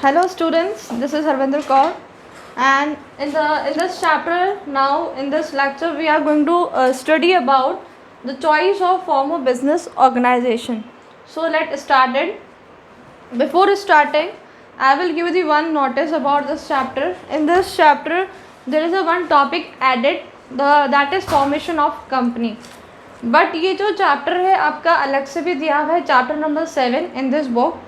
Hello students, this is Harvinder Kaur, and in this chapter now in this lecture we are going to study about the choice of form of business organization. So let's start it. Before starting, I will give you the one notice about this chapter. In this chapter there is a one topic added, that is formation of company. But ये जो chapter है आपका अलग से भी दिया हुआ है, chapter number 7 in this book.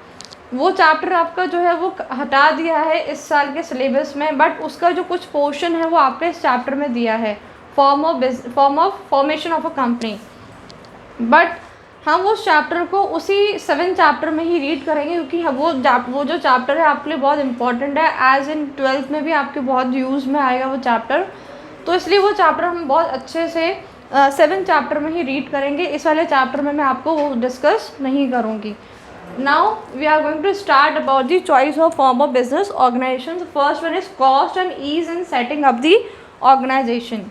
वो चैप्टर आपका जो है वो हटा दिया है इस साल के सिलेबस में, बट उसका जो कुछ पोर्शन है वो आपके इस चैप्टर में दिया है, formation of a company. But हम उस चैप्टर को उसी 7 चैप्टर में ही रीड करेंगे, क्योंकि वो जो चैप्टर है आपके लिए बहुत इंपॉर्टेंट है. एज इन 12th में भी आपके बहुत यूज़ में आएगा वो चैप्टर, तो इसलिए वो चैप्टर हम बहुत अच्छे से 7 चैप्टर में ही रीड करेंगे. इस वाले चैप्टर में मैं आपको वो डिस्कस नहीं करूँगी. Now we are going to start about the choice of form of business organization. The first one is cost and ease in setting up the organization.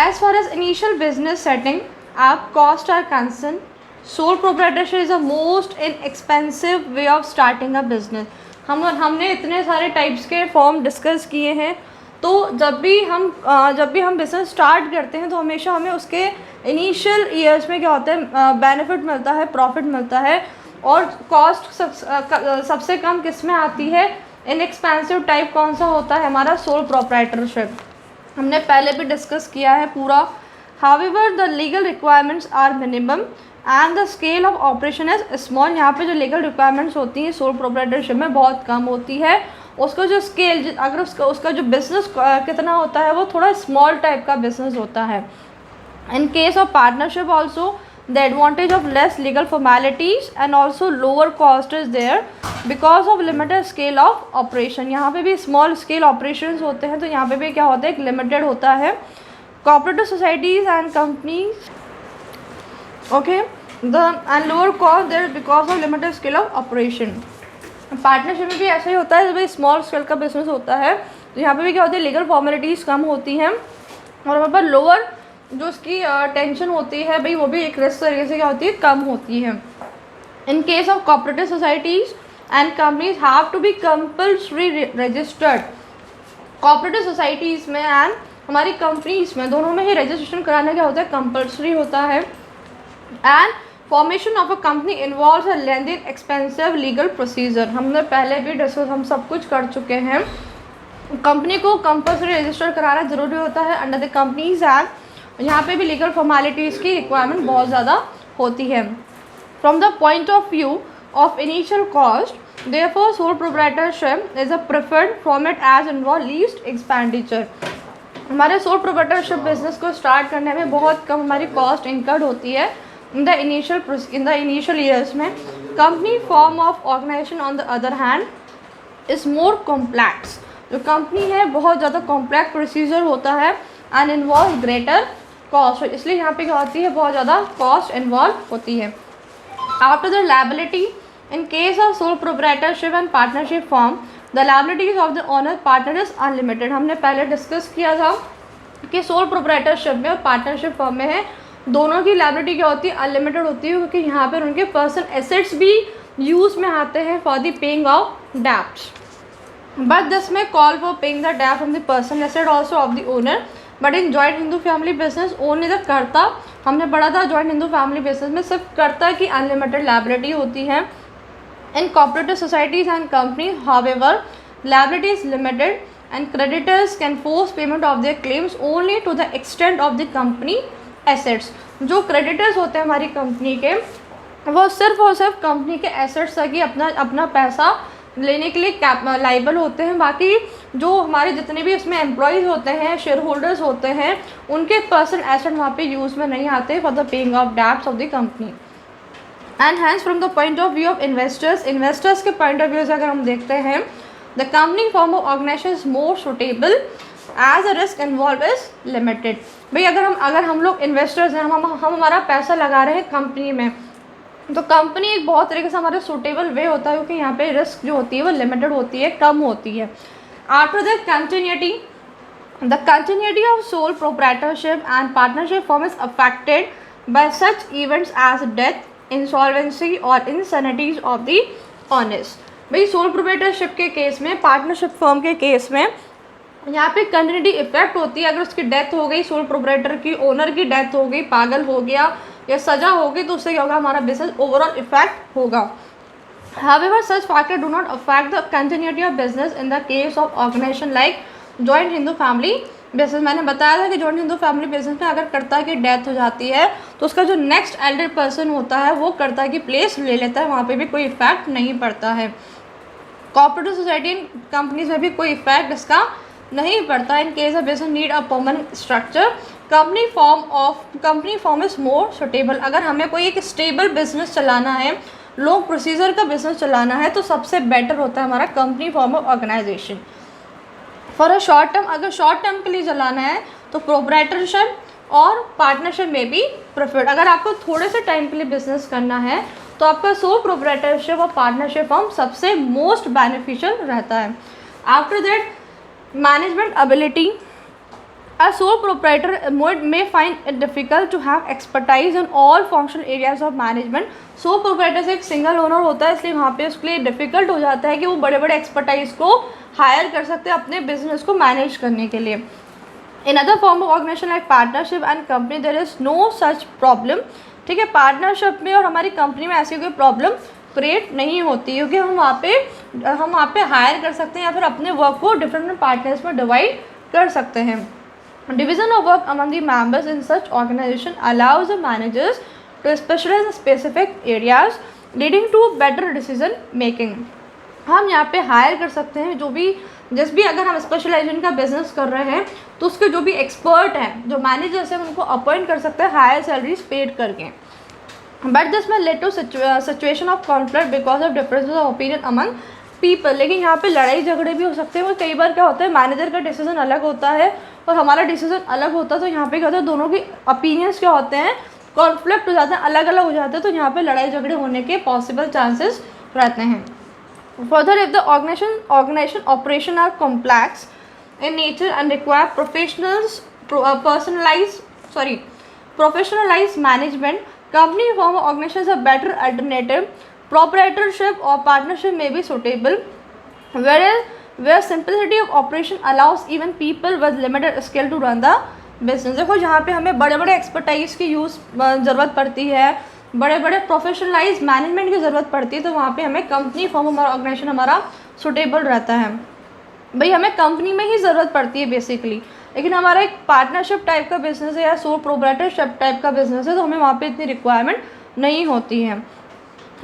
As far as initial business setting up cost are concerned, sole proprietorship is the most inexpensive way of starting a business. हमने इतने सारे types के form discuss किए हैं, तो जब भी हम बिज़नेस स्टार्ट करते हैं तो हमेशा हमें उसके इनिशियल ईयर्स में क्या होता है, बेनिफिट मिलता है, प्रॉफिट मिलता है, और कॉस्ट सबसे कम किस में आती है. इनएक्सपेंसिव टाइप कौन सा होता है, हमारा सोल प्रोप्राइटरशिप. हमने पहले भी डिस्कस किया है पूरा. However the legal requirements are minimum and the scale of operation is small. यहाँ पे जो लीगल रिक्वायरमेंट्स होती हैं सोल प्रोप्राइटरशिप में बहुत कम होती है. उसका जो स्केल, अगर उसका जो बिज़नेस कितना होता है वो थोड़ा स्मॉल टाइप का बिज़नेस होता है. In case of partnership also, the advantage of less legal formalities and also lower cost is there because of limited scale of operation. यहाँ पे भी small scale operations होते हैं, तो यहाँ पे भी क्या होता है, एक limited होता है. Cooperative societies and companies, okay, and lower cost there because of limited scale of operation. Partnership में भी ऐसा ही होता है, जब स्मॉल स्केल का बिजनेस होता है तो यहाँ पे भी क्या होती है, लीगल फॉर्मेलिटीज़ कम होती हैं, और वहाँ पर लोअर जो उसकी टेंशन होती है भाई वो भी एक रिस्क तरीके से क्या होती है, कम होती है. In case of cooperative societies and companies have to be compulsory registered. Cooperative societies में एंड हमारी कंपनीज में, दोनों में ही रजिस्ट्रेशन कराना क्या होता है, कंपल्सरी होता है. And formation of a company involves a lengthy expensive legal procedure. हमने पहले भी डिस्कस, हम सब कुछ कर चुके हैं. कंपनी को कंपल्सरी रजिस्टर कराना ज़रूरी होता है अंडर द कंपनीज एक्ट. यहाँ पे भी लीगल फॉर्मेलिटीज़ की रिक्वायरमेंट बहुत ज़्यादा होती है. From the point of view of initial cost, therefore sole proprietorship is a preferred format as involve least expenditure. हमारे सोल प्रोप्राइटरशिप बिजनेस को स्टार्ट करने में बहुत कम हमारी कॉस्ट इंकर्ड होती है in the initial years में. Company form of organisation on the other hand is more complex. जो कंपनी है बहुत ज़्यादा कॉम्प्लेक्स प्रोसीजर होता है एंड इन्वॉल्व ग्रेटर कॉस्ट, इसलिए यहाँ पे क्या होती है, बहुत ज़्यादा कॉस्ट इन्वॉल्व होती है. After the liability in case of sole proprietorship and partnership form, the liabilities of the owner partner is unlimited. हमने पहले डिस्कस किया था कि सोल प्रोप्राइटरशिप में और पार्टनरशिप फॉर्म में है, दोनों की लायबिलिटी क्या होती है, अनलिमिटेड होती है, क्योंकि यहाँ पर उनके पर्सनल एसेट्स भी यूज़ में आते हैं for the paying of debts. But this में कॉल फॉर पेइंग द डेब्ट from the personal asset also of the owner. But in joint Hindu family business only the कर्ता, हमने पढ़ा था जॉइंट हिंदू फैमिली बिजनेस में सिर्फ कर्ता की अनलिमिटेड लायबिलिटी होती है. In cooperative societies and companies however liability is limited and creditors can force payment of their claims only to the extent of the company assets. जो क्रेडिटर्स होते हैं हमारी कंपनी के, वो सिर्फ और सिर्फ कंपनी के एसेट्स तक ही अपना पैसा लेने के लिए लाइबल होते हैं. बाकी जो हमारे जितने भी उसमें एम्प्लॉयज़ होते हैं, शेयर होल्डर्स होते हैं, उनके पर्सनल एसेट वहाँ पे यूज़ में नहीं आते for the paying of debts of the company. And hence from the point of view of investors के पॉइंट ऑफ व्यू से अगर हम देखते हैं, the company form of organisation is more suitable as a risk involve is limited. भाई अगर हम लोग इन्वेस्टर्स हैं, हम हमारा पैसा लगा रहे हैं कंपनी में, तो कंपनी एक बहुत तरीके से हमारा सूटेबल वे होता है, क्योंकि यहाँ पे रिस्क जो होती है वो लिमिटेड होती है, कम होती है. After the continuity of sole proprietorship and partnership form is affected by such events as death, insolvency और इंसैनिटीज ऑफ द ऑनेस्ट। भाई सोल प्रोप्राइटरशिप के केस में, पार्टनरशिप फर्म के केस में यहाँ पे कंटिन्यूटी इफेक्ट होती है। अगर उसकी डेथ हो गई, सोल प्रोप्राइटर की, ओनर की डेथ हो गई, पागल हो गया या सजा हो गई, तो उससे क्या होगा, हमारा बिजनेस ओवरऑल इफेक्ट होगा। However, such factors do not affect the continuity of business in the case of organization like joint Hindu family business। मैंने बताया था कि जॉइंट हिंदू फैमिली बिजनेस में अगर कर्ता की डेथ हो जाती है तो उसका जो नेक्स्ट एल्डर पर्सन होता है वो कर्ता की प्लेस ले लेता है, वहाँ पे भी कोई इफेक्ट नहीं पड़ता है। कोऑपरेटिव सोसाइटी कंपनीज में भी कोई इफेक्ट इसका नहीं पड़ता। इन case of business need a permanent structure, company form is more suitable. अगर हमें कोई एक स्टेबल बिजनेस चलाना है, लोग प्रोसीजर का बिजनेस चलाना है, तो सबसे बेटर होता है हमारा company form of organisation. For a short term, अगर शॉर्ट टर्म के लिए चलाना है तो प्रोप्राइटरशिप और पार्टनरशिप में भी प्रेफर्ड। अगर आपको थोड़े से टाइम के लिए बिजनेस करना है तो आपका सोल प्रोप्राइटरशिप और पार्टनरशिप फॉर्म सबसे मोस्ट बेनिफिशियल रहता है। After that management ability, a sole proprietor may find it difficult to have expertise in all functional areas of management। sole proprietor से एक सिंगल ओनर होता है, इसलिए वहाँ पे उसके लिए डिफ़िकल्ट हो जाता है कि वो बड़े बड़े एक्सपर्टाइज को हायर कर सकते हैं अपने बिजनेस को मैनेज करने के लिए। In other form of organisation like partnership and company there is no such problem. ठीक है, पार्टनरशिप में और हमारी कंपनी में ऐसी कोई प्रॉब्लम क्रिएट नहीं होती, क्योंकि हम वहाँ पे हायर कर सकते हैं या फिर अपने वर्क को डिफरेंट पार्टनर्स में डिवाइड कर सकते हैं। Division of work among the members in such organization allows the managers to specialize in specific areas, leading to better decision making। हम यहाँ पे हायर कर सकते हैं जिस भी अगर हम स्पेशलाइजेशन का बिजनेस कर रहे हैं तो उसके जो भी एक्सपर्ट हैं, जो मैनेजर्स हैं, उनको अपॉइंट कर सकते हैं हायर सैलरीज पेड करके। बट दिस में led to situation of conflict because of differences of opinion among people. लेकिन यहाँ पे लड़ाई झगड़े भी हो सकते हैं। वो कई बार क्या होता है, मैनेजर का डिसीजन अलग होता है और हमारा डिसीजन अलग होता है, तो यहाँ पे क्या होता है, दोनों की ओपिनियंस क्या होते हैं, कॉन्फ्लिक्ट हो जाते हैं, अलग अलग हो जाते हैं, तो यहाँ पे लड़ाई झगड़े होने के पॉसिबल चांसेस रहते हैं। Further, if the organisation operation are complex in nature and require professionalise management, company form organisation is a better alternative. Proprietorship or partnership may be suitable, where simplicity of operation allows even people with limited skill to run the business। देखो जहाँ पे हमें बड़े बड़े expertise की ज़रूरत पड़ती है, बड़े बड़े प्रोफेशनलाइज मैनेजमेंट की ज़रूरत पड़ती है, तो वहाँ पे हमें कंपनी फॉर्म हमारा ऑर्गेनाइजेशन हमारा सुटेबल रहता है। भाई हमें कंपनी में ही ज़रूरत पड़ती है बेसिकली, लेकिन हमारा एक पार्टनरशिप टाइप का बिजनेस है या सोल प्रोप्राइटरशिप टाइप का बिजनेस है, तो हमें वहाँ पे इतनी रिक्वायरमेंट नहीं होती है।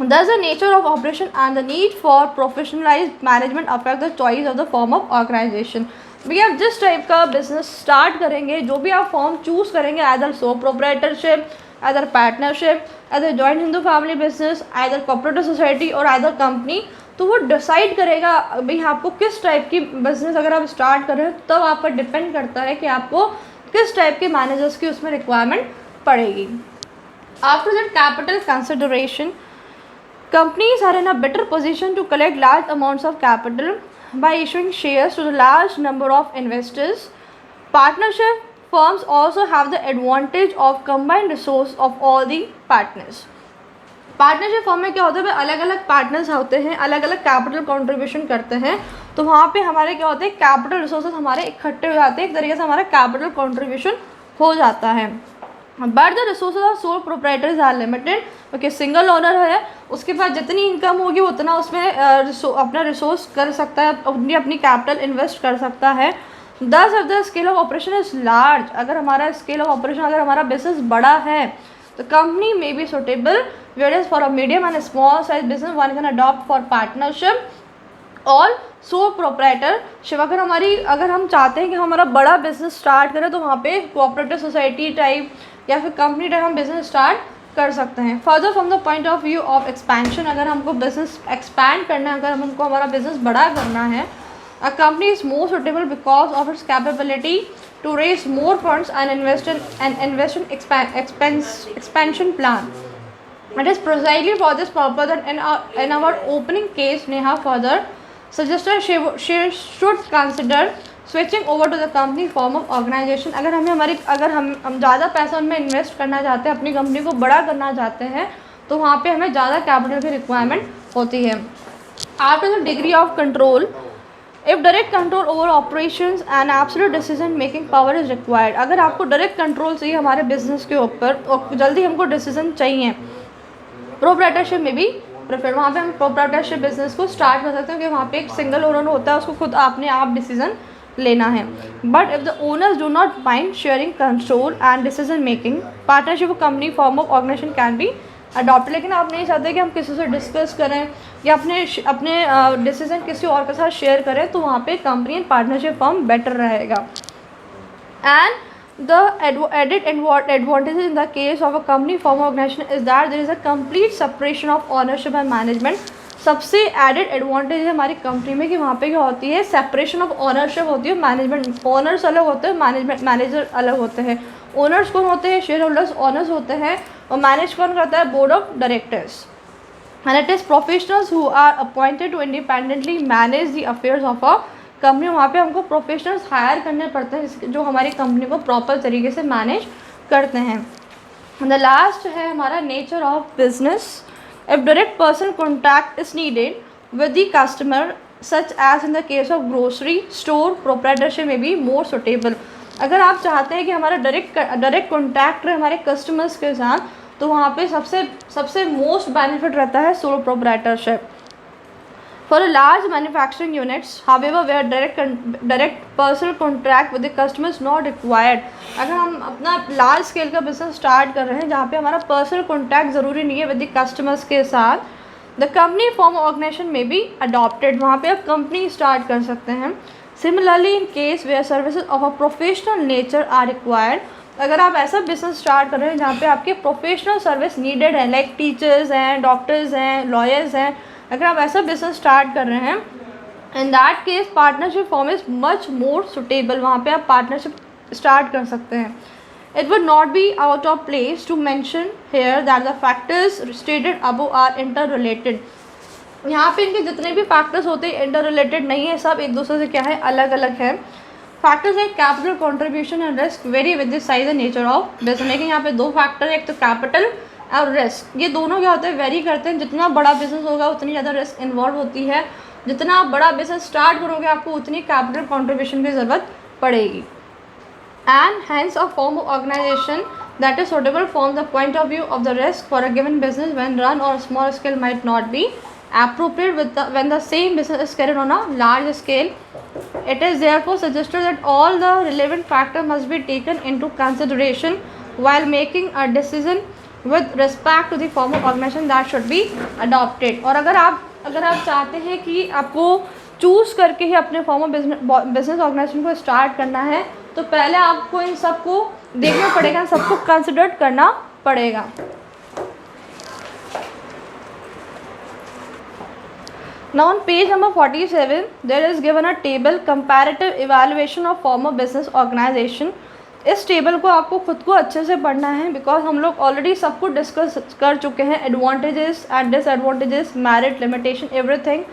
Thus, the nature of operation and the need for professionalized management affect the choice of the form of organization। भैया आप जिस टाइप का बिजनेस स्टार्ट करेंगे, जो भी आप फॉर्म चूज़ करेंगे, either sole proprietorship, either partnership, either joint Hindu family business, either cooperative society और आइदर कंपनी, तो वो डिसाइड करेगा भाई आपको किस टाइप की बिजनेस अगर आप स्टार्ट कर रहे हो, तब आप पर डिपेंड करता है कि आपको किस टाइप के मैनेजर्स की उसमें रिक्वायरमेंट पड़ेगी। After that capital consideration, companies are in a better position to collect large amounts of capital by issuing shares to the large number of investors। Partnership firms also have the advantage of combined resource of all the partners। Partnership form में क्या होता है, अलग अलग partners होते हैं, अलग अलग कैपिटल कंट्रीब्यूशन करते हैं, तो वहाँ पे हमारे क्या होते हैं, कैपिटल रिसोर्सेज हमारे इकट्ठे हो जाते हैं, एक तरीके से हमारा कैपिटल कंट्रीब्यूशन हो जाता है। But the resources of sole proprietors are limited. Okay, single owner है, उसके पास जितनी इनकम होगी उतना उसमें अपना रिसोर्स कर सकता है, अपनी कैपिटल इन्वेस्ट कर सकता है। दस if the scale of operation is large, अगर हमारा स्केल ऑफ ऑपरेशन, अगर हमारा बिजनेस बड़ा है तो company may be suitable, where is for a medium and small size business one can adopt for partnership और सोल प्रोप्राइटरशिप। अगर हम चाहते हैं कि हमारा बड़ा बिजनेस स्टार्ट करें तो वहाँ पे कोऑपरेटिव सोसाइटी टाइप या फिर कंपनी टाइप हम बिजनेस स्टार्ट कर सकते हैं। Further from the point of view of expansion, अगर हमको बिजनेस एक्सपैंड करना है, अगर हमको हमारा बिजनेस बड़ा करना है, a company is more suitable because of its capability to raise more funds and invest in expansion plan। It is precisely for this purpose that in our opening case, Neha further suggested she should consider switching over to the company form of organization। अगर हम ज़्यादा पैसा उनमें invest करना चाहते हैं, अपनी company को बड़ा करना चाहते हैं, तो वहाँ पे हमें ज़्यादा कैपिटल की रिक्वायरमेंट होती है। After the degree of control, if direct control over operations and absolute decision making power is required, अगर आपको direct control चाहिए हमारे business के ऊपर और जल्दी हमको decision चाहिए, प्रोप्राइटरशिप में भी प्रेफर, वहाँ पे हम प्रोप्राइटरशिप बिजनेस को स्टार्ट कर सकते हैं क्योंकि वहाँ पे एक सिंगल ओनर होता है, उसको खुद आपने आप डिसीजन लेना है. But if the owners do not mind sharing control and decision making, partnership company form of organisation can be adopt. लेकिन आप नहीं चाहते कि हम किसी से डिस्कस करें या अपने डिसीजन किसी और के साथ शेयर करें, तो वहाँ पे company and partnership form better रहेगा. And the added advantages in the case of a company form organization is that there is a complete separation of ownership and management. सबसे एडेड एडवांटेज है हमारी company में कि वहाँ पे क्या होती है, सेपरेशन ऑफ ओनरशिप होती है. मैनेजमेंट ओनर्स अलग होते हैं, मैनेजर अलग होते हैं. ओनर्स कौन होते हैं, शेयर होल्डर्स ओनर्स होते हैं, और मैनेज कौन करता है, board of directors. And it is professionals who are appointed to independently manage the affairs of a company. वहाँ पे हमको प्रोफेशनल्स हायर करने पड़ते हैं जो हमारी कंपनी को प्रॉपर तरीके से मैनेज करते हैं. द लास्ट है हमारा nature of business. If direct personal contact is needed with the customer such as in the case of grocery store, proprietorship may be more suitable. अगर आप चाहते हैं कि हमारा डायरेक्ट कॉन्टैक्ट रहे हमारे कस्टमर्स के साथ, तो वहाँ पे सबसे मोस्ट बेनिफिट रहता है solo proprietorship. For a large manufacturing units, however, where direct personal contact with the customer is not required. अगर हम अपना लार्ज स्केल का बिजनेस स्टार्ट कर रहे हैं जहाँ पे हमारा पर्सनल कॉन्टैक्ट ज़रूरी नहीं है विद द कस्टमर्स के साथ, the company form organisation may be adopted. वहाँ पे आप कंपनी स्टार्ट कर सकते हैं. Similarly in case where services of a professional nature are required, अगर आप ऐसा बिजनेस स्टार्ट कर रहे हैं जहाँ पे आपके प्रोफेशनल सर्विस नीडेड है, लाइक टीचर्स हैं, डॉक्टर्स हैं, लॉयर्स हैं, अगर आप ऐसा बिजनेस स्टार्ट कर रहे हैं, in that case partnership form is much more suitable. वहाँ पे आप पार्टनरशिप स्टार्ट कर सकते हैं. It would not be out of place to mention here that the factors stated above are interrelated. यहाँ पे इनके जितने भी फैक्टर्स होते हैं इंटर रिलेटेड नहीं है, सब एक दूसरे से क्या है, अलग अलग है. फैक्टर्स है capital contribution and risk very with the size and nature of business. लेकिन यहाँ पे दो फैक्टर है, एक तो कैपिटल और रिस्क. ये दोनों क्या होते हैं, वेरी करते हैं. जितना बड़ा बिजनेस होगा उतनी ज़्यादा रिस्क इन्वॉल्व होती है. जितना आप बड़ा बिजनेस स्टार्ट करोगे आपको उतनी कैपिटल कंट्रीब्यूशन की ज़रूरत पड़ेगी. And hence a form of organisation that is suitable from the point of view of the risk for a given business when run और small scale might not be appropriate with when the same business is carried on a large scale. It is therefore suggested that all the relevant factors must be taken into consideration while making a decision with respect to the form of organization that should be adopted. और अगर आप चाहते हैं कि आपको choose करके ही अपने form of business organisation को स्टार्ट करना है, तो पहले आपको इन सबको देखना पड़ेगा, सबको कंसिडर करना पड़ेगा. Now on page number 47, there is given a table comparative evaluation of form of business organization. इस टेबल को आपको खुद को अच्छे से पढ़ना है बिकॉज हम लोग ऑलरेडी सब कुछ डिस्कस कर चुके हैं. Advantages and disadvantages, merit, limitation, everything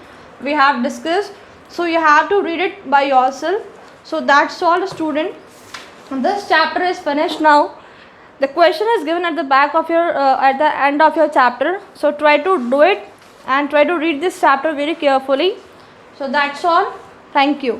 we have discussed. So you have to read it by yourself. So that's all student. This chapter is finished now. The question is given at the back of your at the end of your chapter. So try to do it and try to read this chapter very carefully. So that's all. Thank you.